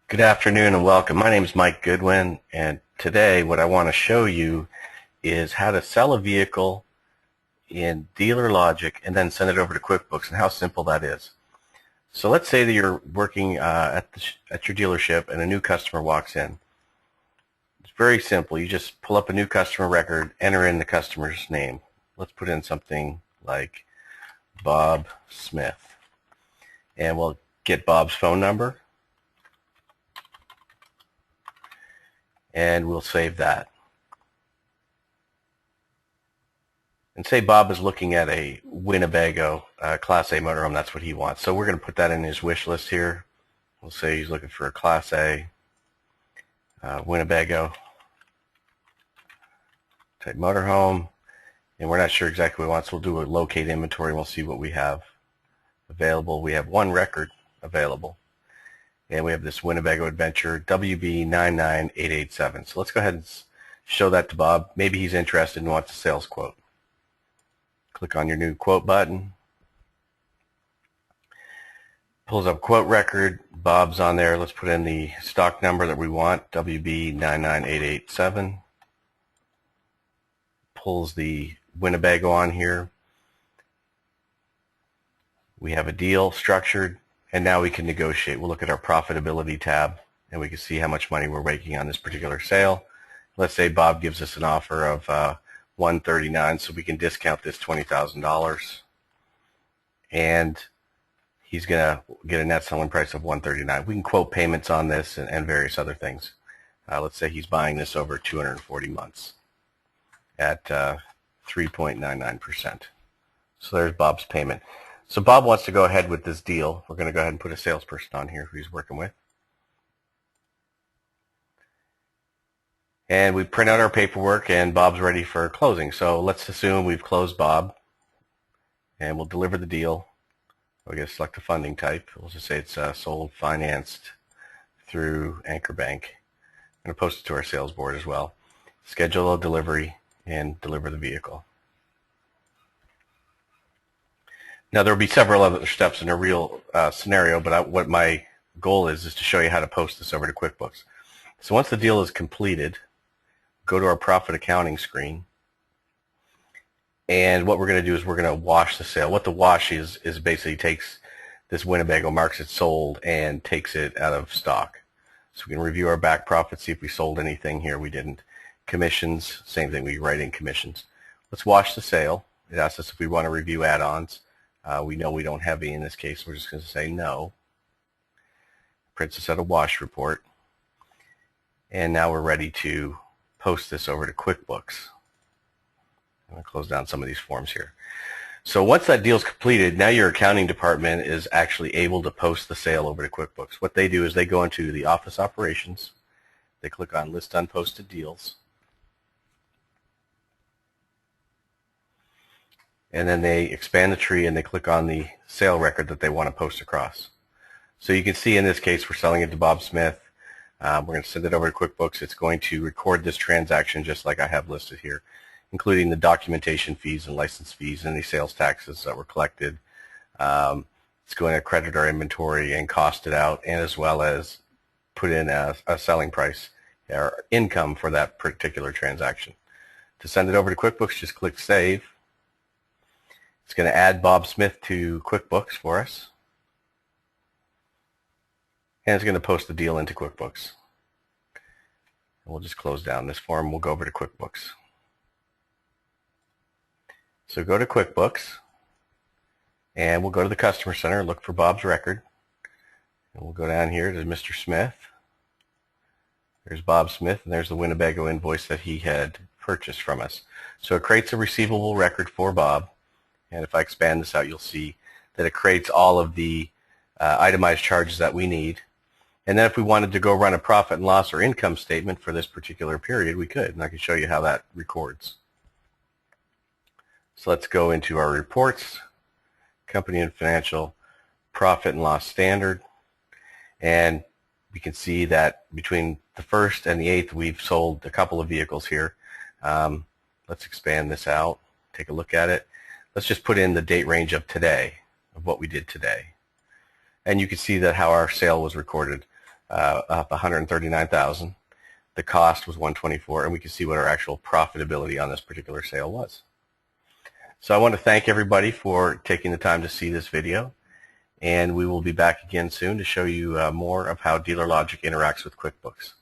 Good afternoon and welcome. My name is Mike Goodwin, and today what I want to show you is how to sell a vehicle in Dealer Logic and then send it over to QuickBooks and how simple that is. So let's say that you're working at your dealership and a new customer walks in. It's very simple. You just pull up a new customer record, enter in the customer's name. Let's put in something like Bob Smith, and we'll get Bob's phone number. And we'll save that. And say Bob is looking at a Winnebago Class A motorhome. That's what he wants. So we're going to put that in his wish list here. We'll say he's looking for a Class A Winnebago type motorhome. And we're not sure exactly what we want, so we'll do a locate inventory and we'll see what we have available. We have one record available. And we have this Winnebago Adventure WB99887. So let's go ahead and show that to Bob. Maybe he's interested and wants a sales quote. Click on your new quote button. Pulls up quote record. Bob's on there. Let's put in the stock number that we want, WB99887. Pulls the Winnebago on here. We have a deal structured. And now we can negotiate. We'll look at our profitability tab and we can see how much money we're making on this particular sale. Let's say Bob gives us an offer of $139, so we can discount this $20,000. And he's going to get a net selling price of $139. We can quote payments on this and various other things. Let's say he's buying this over 240 months at 3.99%. So there's Bob's payment. So Bob wants to go ahead with this deal. We're going to go ahead and put a salesperson on here who he's working with. And we print out our paperwork and Bob's ready for closing. So let's assume we've closed Bob and we'll deliver the deal. We're going to select the funding type. We'll just say it's sold, financed through Anchor Bank. I'm going to post it to our sales board as well. Schedule a delivery and deliver the vehicle. Now there will be several other steps in a real scenario, but what my goal is to show you how to post this over to QuickBooks. So once the deal is completed, go to our profit accounting screen, and what we're going to do is we're going to wash the sale. What the wash is basically takes this Winnebago, marks it sold, and takes it out of stock. So we can review our back profit, see if we sold anything here. We didn't. Commissions, same thing, we write in commissions. Let's wash the sale. It asks us if we want to review add-ons. We know we don't have any in this case. We're just going to say no. Prints us out a wash report. And now we're ready to post this over to QuickBooks. I'm going to close down some of these forms here. So once that deal is completed, now your accounting department is actually able to post the sale over to QuickBooks. What they do is they go into the office operations. They click on List Unposted Deals. And then they expand the tree and they click on the sale record that they want to post across. So you can see in this case we're selling it to Bob Smith. We're going to send it over to QuickBooks. It's going to record this transaction just like I have listed here, including the documentation fees and license fees and the sales taxes that were collected. It's going to credit our inventory and cost it out, and as well as put in a selling price or income for that particular transaction. To send it over to QuickBooks, just click Save. It's going to add Bob Smith to QuickBooks for us. And it's going to post the deal into QuickBooks. And we'll just close down this form. We'll go over to QuickBooks. So go to QuickBooks. And we'll go to the Customer Center, look for Bob's record. And we'll go down here to Mr. Smith. There's Bob Smith, and there's the Winnebago invoice that he had purchased from us. So it creates a receivable record for Bob. And if I expand this out, you'll see that it creates all of the itemized charges that we need. And then if we wanted to go run a profit and loss or income statement for this particular period, we could. And I can show you how that records. So let's go into our reports, company and financial, profit and loss standard. And we can see that between the 1st and the 8th, we've sold a couple of vehicles here. Let's expand this out, take a look at it. Let's just put in the date range of today, of what we did today. And you can see that how our sale was recorded. up 139,000. The cost was 124, and we can see what our actual profitability on this particular sale was. So I want to thank everybody for taking the time to see this video, and we will be back again soon to show you more of how Dealer Logic interacts with QuickBooks.